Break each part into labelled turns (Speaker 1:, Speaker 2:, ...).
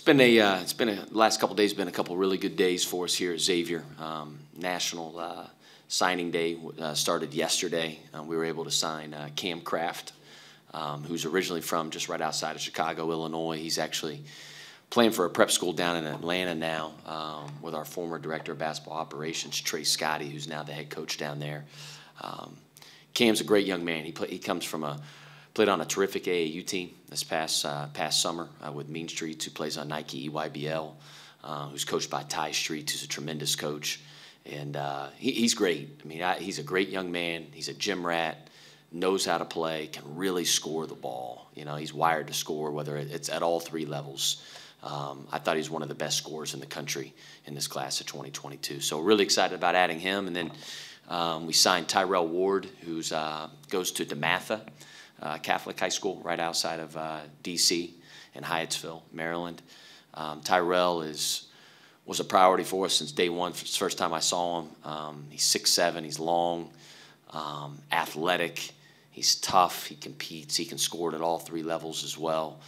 Speaker 1: The last couple of days been a couple really good days for us here at Xavier. National Signing Day started yesterday. We were able to sign Cam Kraft, who's originally from just right outside of Chicago, Illinois. He's actually playing for a prep school down in Atlanta now with our former director of basketball operations, Trey Scotty, who's now the head coach down there. Cam's a great young man. He comes from played on a terrific AAU team this past summer with Mean Streets, who plays on Nike EYBL, who's coached by Ty Streets, who's a tremendous coach. And he's great. I mean, he's a great young man. He's a gym rat, knows how to play, can really score the ball. You know, he's wired to score, whether it's at all three levels. I thought he was one of the best scorers in the country in this class of 2022. So really excited about adding him. And then we signed Tyrell Ward, who goes to DeMatha Catholic High School right outside of D.C. in Hyattsville, Maryland. Tyrell was a priority for us since day one. It's the first time I saw him. He's 6'7", he's long, athletic, he's tough, he competes, he can score at all three levels as well.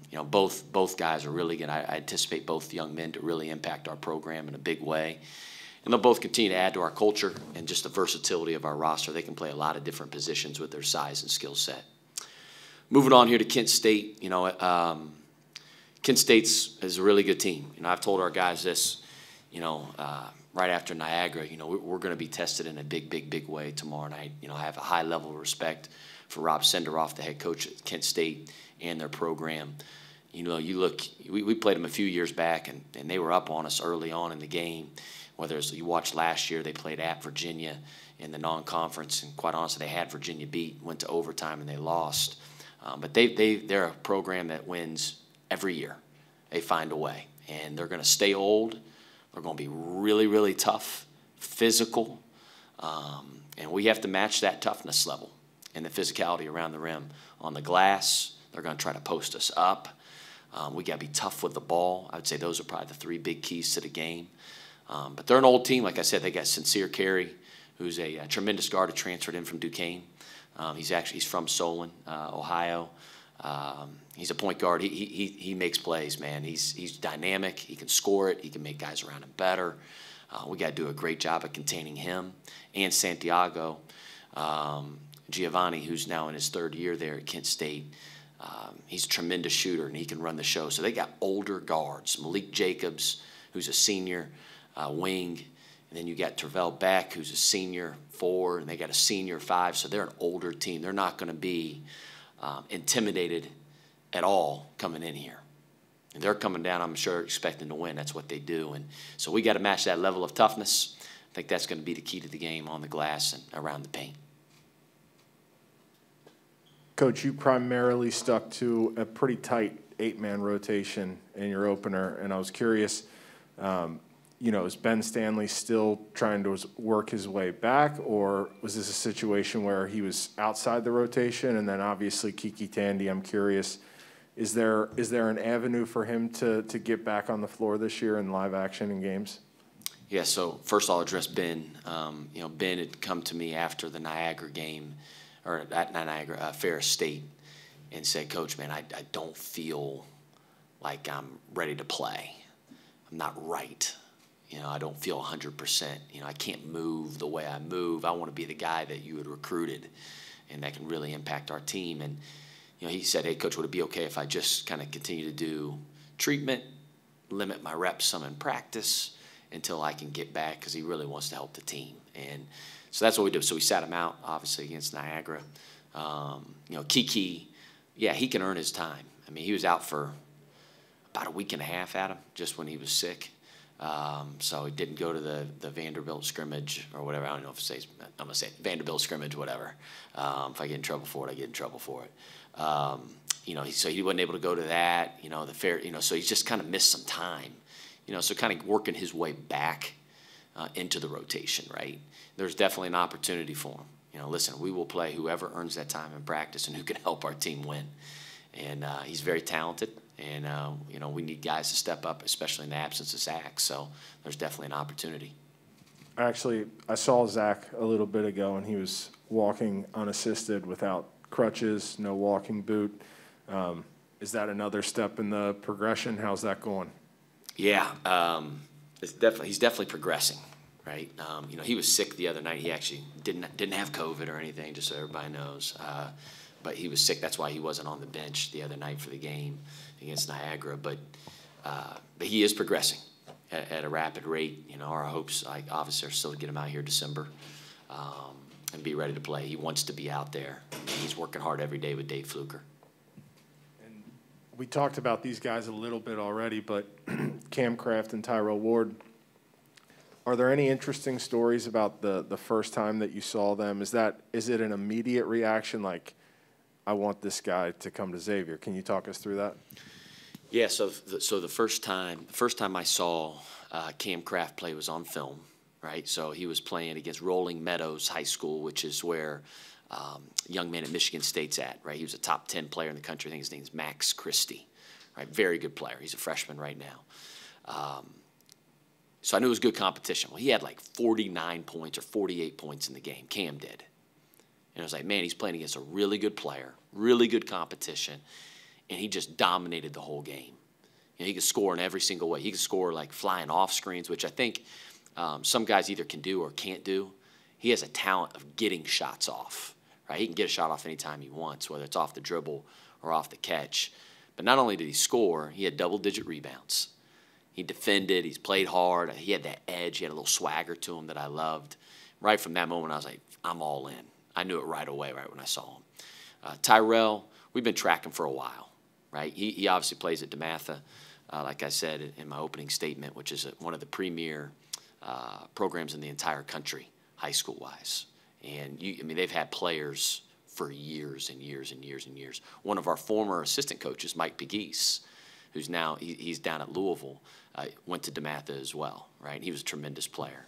Speaker 1: You know, both guys are really good. I anticipate both young men to really impact our program in a big way. And they'll both continue to add to our culture and just the versatility of our roster. They can play a lot of different positions with their size and skill set. Moving on here to Kent State, you know, Kent State's is a really good team. You know, I've told our guys this, you know, right after Niagara, you know, we're going to be tested in a big way tomorrow night. You know, I have a high level of respect for Rob Senderoff, the head coach at Kent State, and their program. You know, you look, we played them a few years back, and they were up on us early on in the game. Whether it's, you watched last year, they played at Virginia in the non-conference, and quite honestly, they had Virginia beat, went to overtime, and they lost. But they're a program that wins every year. They find a way, and they're going to stay old. They're going to be really tough, physical, and we have to match that toughness level and the physicality around the rim. On the glass, they're going to try to post us up. We got to be tough with the ball. I would say those are probably the three big keys to the game. But they're an old team. Like I said, they got Sincere Carey, who's a tremendous guard who transferred in from Duquesne. He's from Solon, Ohio. He's a point guard. He makes plays, man. He's dynamic. He can score it. He can make guys around him better. We got to do a great job of containing him and Santiago Giovanni, who's now in his third year there at Kent State. He's a tremendous shooter, and he can run the show. So they got older guards. Malik Jacobs, who's a senior wing, and then you got Tervel Beck, who's a senior 4, and they got a senior 5. So they're an older team. They're not going to be intimidated at all coming in here. And they're coming down, I'm sure, expecting to win. That's what they do. And so we got to match that level of toughness. I think that's going to be the key to the game on the glass and around the paint.
Speaker 2: Coach, you primarily stuck to a pretty tight 8-man rotation in your opener, and I was curious, you know, is Ben Stanley still trying to work his way back, or was this a situation where he was outside the rotation? And then obviously Kiki Tandy, I'm curious, is there an avenue for him to get back on the floor this year in live action in games?
Speaker 1: Yeah, so first I'll address Ben. You know, Ben had come to me after the Niagara game, or at Niagara, Ferris State, and said, Coach, man, I don't feel like I'm ready to play. I'm not right. You know, I don't feel 100%. You know, I can't move the way I move. I want to be the guy that you had recruited and that can really impact our team. And, you know, he said, hey, Coach, would it be okay if I just kind of continue to do treatment, limit my reps some in practice until I can get back, because he really wants to help the team. And so that's what we did. So we sat him out, obviously, against Niagara. You know, Kiki, yeah, he can earn his time. I mean, he was out for about a week and a half, Adam, just when he was sick. So he didn't go to the Vanderbilt scrimmage or whatever. I don't know if it says, I'm going to say Vanderbilt scrimmage, whatever. If I get in trouble for it, I get in trouble for it. You know, so he wasn't able to go to that, you know, so he's just kind of missed some time, you know, so kind of working his way back into the rotation, right? There's definitely an opportunity for him. You know, listen, we will play whoever earns that time in practice and who can help our team win. And he's very talented. And, you know, we need guys to step up, especially in the absence of Zach. So there's definitely an opportunity.
Speaker 2: Actually, I saw Zach a little bit ago, and he was walking unassisted without crutches, no walking boot. Is that another step in the progression? How's that going?
Speaker 1: Yeah, he's definitely progressing, right? You know, he was sick the other night. He actually didn't have COVID or anything, just so everybody knows. But he was sick. That's why he wasn't on the bench the other night for the game against Niagara. But he is progressing at a rapid rate. You know, our hopes, like, obviously, are still to get him out here December and be ready to play. He wants to be out there. He's working hard every day with Dave Fluker.
Speaker 2: We talked about these guys a little bit already, but Cam Kraft and Tyrell Ward, are there any interesting stories about the first time that you saw them? Is it an immediate reaction, like, I want this guy to come to Xavier? Can you talk us through that?
Speaker 1: Yeah, so the first time I saw Cam Kraft play was on film, right? So he was playing against Rolling Meadows High School, which is where young man at Michigan State's at, right? He was a top 10 player in the country. I think his name's Max Christie, right? Very good player. He's a freshman right now. So I knew it was good competition. Well, he had like 49 points or 48 points in the game. Cam did. And I was like, man, he's playing against a really good player, really good competition, and he just dominated the whole game. You know, he could score in every single way. He could score like flying off screens, which I think some guys either can do or can't do. He has a talent of getting shots off, right? He can get a shot off anytime he wants, whether it's off the dribble or off the catch. But not only did he score, he had double-digit rebounds. He defended. He's played hard. He had that edge. He had a little swagger to him that I loved. Right from that moment, I was like, I'm all in. I knew it right away, right when I saw him. Tyrell, we've been tracking for a while, right? He obviously plays at DeMatha, like I said in my opening statement, which is one of the premier programs in the entire country, high school-wise. And, I mean, they've had players for years and years and years and years. One of our former assistant coaches, Mike Pegues, who's now he's down at Louisville, went to DeMatha as well, right? He was a tremendous player.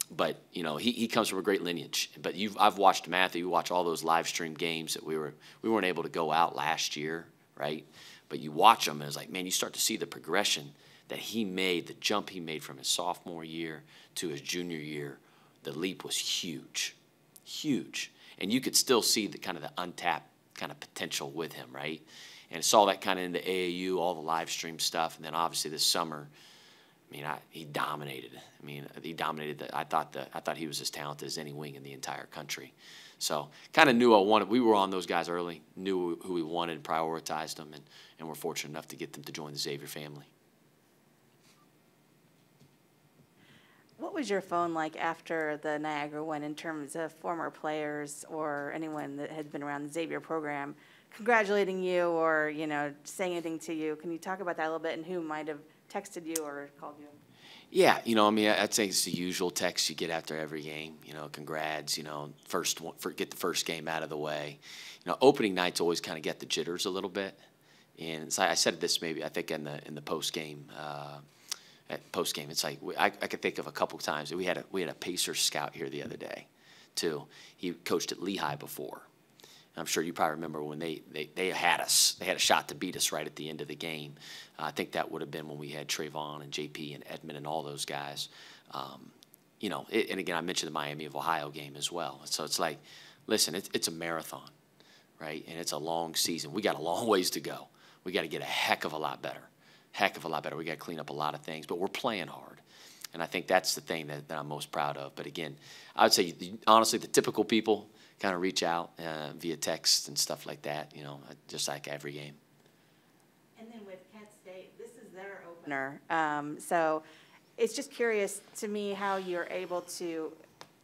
Speaker 1: But, you know, he comes from a great lineage. But I've watched DeMatha. You watch all those live stream games that we weren't able to go out last year, right? But you watch them, and it's like, man, you start to see the progression that he made, the jump he made from his sophomore year to his junior year. The leap was huge, huge. And you could still see the kind of the untapped kind of potential with him, right? And saw that kind of in the AAU, all the live stream stuff. And then obviously this summer, I mean, he dominated. I mean, he dominated. I thought he was as talented as any wing in the entire country. So kind of knew I wanted. We were on those guys early, knew who we wanted, and prioritized them, and we're fortunate enough to get them to join the Xavier family.
Speaker 3: What was your phone like after the Niagara win in terms of former players or anyone that had been around the Xavier program congratulating you or, you know, saying anything to you? Can you talk about that a little bit and who might have texted you or called you?
Speaker 1: Yeah, you know, I mean, I'd say it's the usual text you get after every game. You know, congrats, you know, get the first game out of the way. You know, opening nights always kind of get the jitters a little bit. And so I said this maybe, I think in the post game, it's like I could think of a couple times. We had a Pacers scout here the other day, too. He coached at Lehigh before. And I'm sure you probably remember when they had us. They had a shot to beat us right at the end of the game. I think that would have been when we had Trayvon and JP and Edmond and all those guys. You know, and again, I mentioned the Miami of Ohio game as well. So it's like, listen, it's a marathon, right? And it's a long season. We got a long ways to go. We got to get a heck of a lot better. We got to clean up a lot of things, but we're playing hard. And I think that's the thing that I'm most proud of. But again, I would say, honestly, the typical people kind of reach out via text and stuff like that, you know, just like every game.
Speaker 3: And then with Kent State, this is their opener. So it's just curious to me how you're able to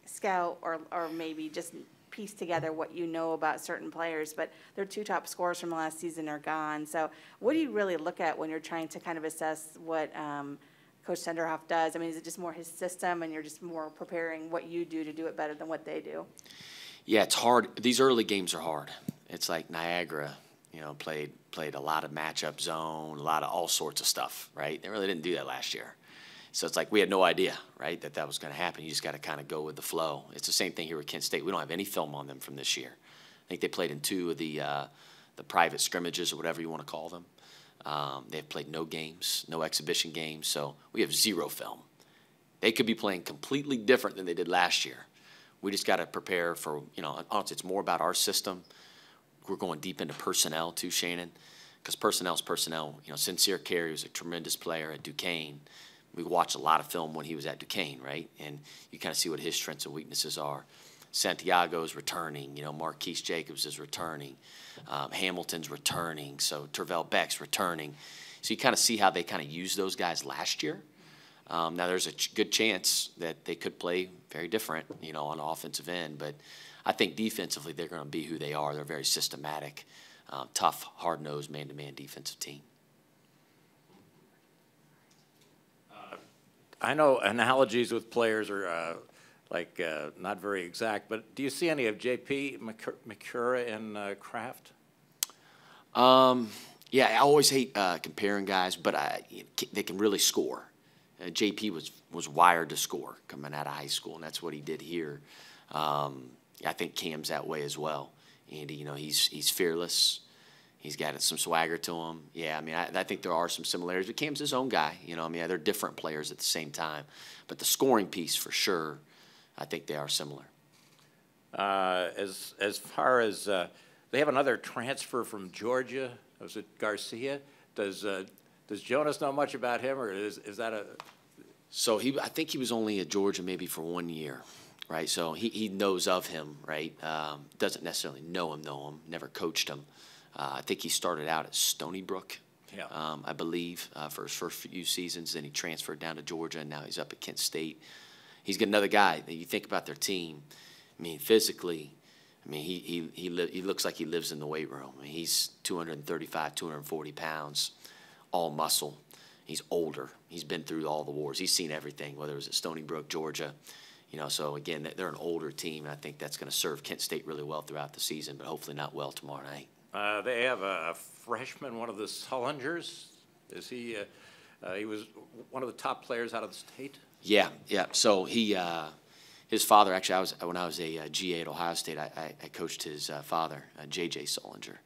Speaker 3: scout or maybe just piece together what you know about certain players, but their two top scorers from last season are gone. So what do you really look at when you're trying to kind of assess what Coach Senderhoff does? I mean, is it just more his system and you're just more preparing what you do to do it better than what they do?
Speaker 1: Yeah, it's hard. These early games are hard. It's like Niagara, you know, played a lot of matchup zone, a lot of all sorts of stuff, right? They really didn't do that last year. So it's like we had no idea, right, that was going to happen. You just got to kind of go with the flow. It's the same thing here with Kent State. We don't have any film on them from this year. I think they played in 2 of the private scrimmages or whatever you want to call them. They've played no games, no exhibition games, so we have 0 film. They could be playing completely different than they did last year. We just got to prepare for, you know, honestly, it's more about our system. We're going deep into personnel too, Shannon. because personnel's personnel. You know, Sincere Carey was a tremendous player at Duquesne. We watched a lot of film when he was at Duquesne, right? And you kind of see what his strengths and weaknesses are. Santiago's returning. You know, Marquise Jacobs is returning. Hamilton's returning. So Tervel Beck's returning. So you kind of see how they kind of used those guys last year. Now there's a good chance that they could play very different, you know, on the offensive end. But I think defensively they're going to be who they are. They're very systematic, tough, hard-nosed, man-to-man defensive team.
Speaker 4: I know analogies with players are not very exact, but do you see any of J.P. McCura and Kraft?
Speaker 1: Yeah, I always hate comparing guys, but they can really score. J.P. was wired to score coming out of high school, and that's what he did here. I think Cam's that way as well. Andy, you know, he's fearless. He's got some swagger to him. Yeah, I mean, I think there are some similarities, but Cam's his own guy. You know, I mean, they're different players at the same time. But the scoring piece, for sure, I think they are similar.
Speaker 4: As far as they have another transfer from Georgia, was it Garcia? Does Jonas know much about him, or is that a?
Speaker 1: So I think he was only at Georgia maybe for 1 year, right? So he knows of him, right? Doesn't necessarily know him, never coached him. I think he started out at Stony Brook,
Speaker 4: yeah.
Speaker 1: I believe, for his first few seasons. Then he transferred down to Georgia, and now he's up at Kent State. He's got another guy. You think about their team. I mean, physically, I mean, he looks like he lives in the weight room. I mean, he's 235, 240 pounds, all muscle. He's older. He's been through all the wars. He's seen everything, whether it was at Stony Brook, Georgia. You know, so again, they're an older team, and I think that's going to serve Kent State really well throughout the season, but hopefully not well tomorrow night.
Speaker 4: They have a freshman, one of the Sullingers. Is he? He was one of the top players out of the state.
Speaker 1: Yeah. So his father, actually, when I was a GA at Ohio State, I coached his father, J.J. Sullinger.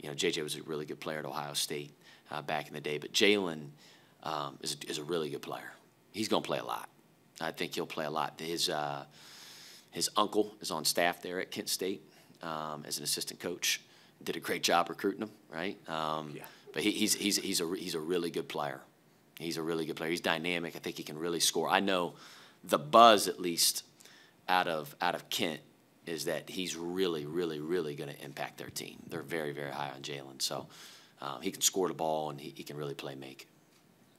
Speaker 1: You know, J.J. was a really good player at Ohio State back in the day. But Jalen is a really good player. He's going to play a lot. I think he'll play a lot. His uncle is on staff there at Kent State as an assistant coach. Did a great job recruiting him, right?
Speaker 4: Yeah.
Speaker 1: But he's a really good player. He's a really good player. He's dynamic. I think he can really score. I know the buzz, at least, out of Kent is that he's really, really, really going to impact their team. They're very, very high on Jalen. So he can score the ball, and he can really play make.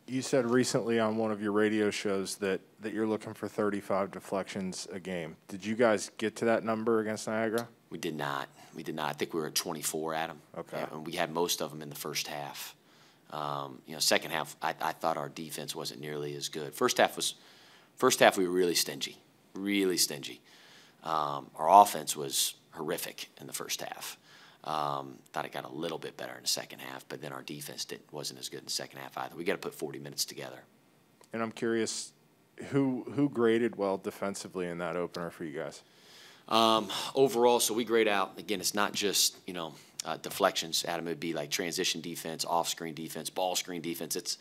Speaker 2: You said recently on one of your radio shows that you're looking for 35 deflections a game. Did you guys get to that number against Niagara?
Speaker 1: We did not. I think we were at 24 at them.
Speaker 2: Okay.
Speaker 1: And we had most of them in the first half. You know, second half, I thought our defense wasn't nearly as good. First half we were really stingy. Our offense was horrific in the first half. Thought it got a little bit better in the second half, but then our defense wasn't as good in the second half either. We got to put 40 minutes together.
Speaker 2: And I'm curious, who graded well defensively in that opener for you guys?
Speaker 1: Overall, so we grade out, again, it's not just, you know, deflections. Adam, it would be like transition defense, off-screen defense, ball screen defense. It's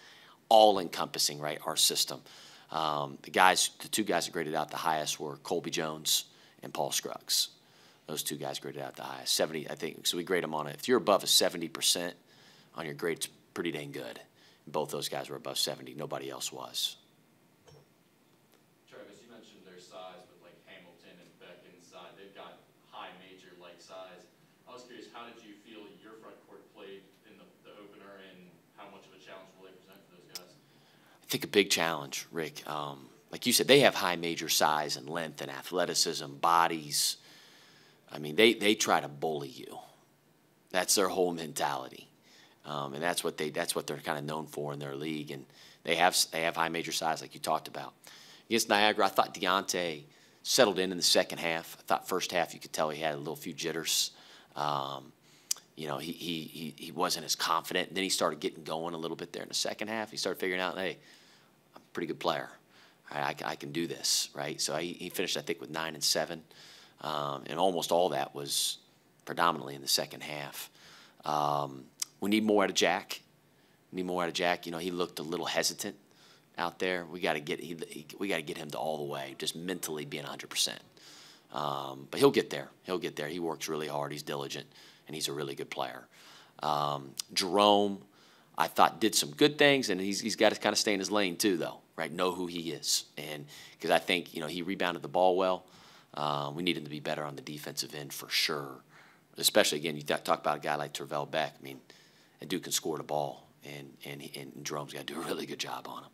Speaker 1: all-encompassing, right, our system. The two guys that graded out the highest were Colby Jones and Paul Scruggs. Those two guys graded out the highest, 70, I think. So we grade them on it. If you're above a 70% on your grade, it's pretty dang good. Both those guys were above 70. Nobody else was.
Speaker 5: Travis, you mentioned their size, but like Hamilton and Beck inside, they've got high major-like size. I was curious, how did you feel your front court played in the opener, and how much of a challenge will they present for those guys?
Speaker 1: I think a big challenge, Rick. Like you said, they have high major size and length and athleticism, bodies. I mean, they try to bully you. That's their whole mentality, and that's what they're kind of known for in their league. And they have high major size, like you talked about. Against Niagara, I thought Deontay settled in the second half. I thought first half you could tell he had a few jitters. You know, he wasn't as confident. And then he started getting going a little bit there in the second half. He started figuring out, hey, I'm a pretty good player. I can do this, right? So he finished, I think, with 9 and 7. And almost all that was predominantly in the second half. We need more out of Jack. You know, he looked a little hesitant out there. We got to get him to all the way, just mentally being 100%. But he'll get there. He works really hard. He's diligent, and he's a really good player. Jerome, I thought, did some good things, and he's got to kind of stay in his lane too, though, right? Know who he is, and because I think he rebounded the ball well. We need him to be better on the defensive end for sure. Especially again, you talk about a guy like Tervel Beck. I mean, that dude can score the ball, and Jerome's got to do a really good job on him.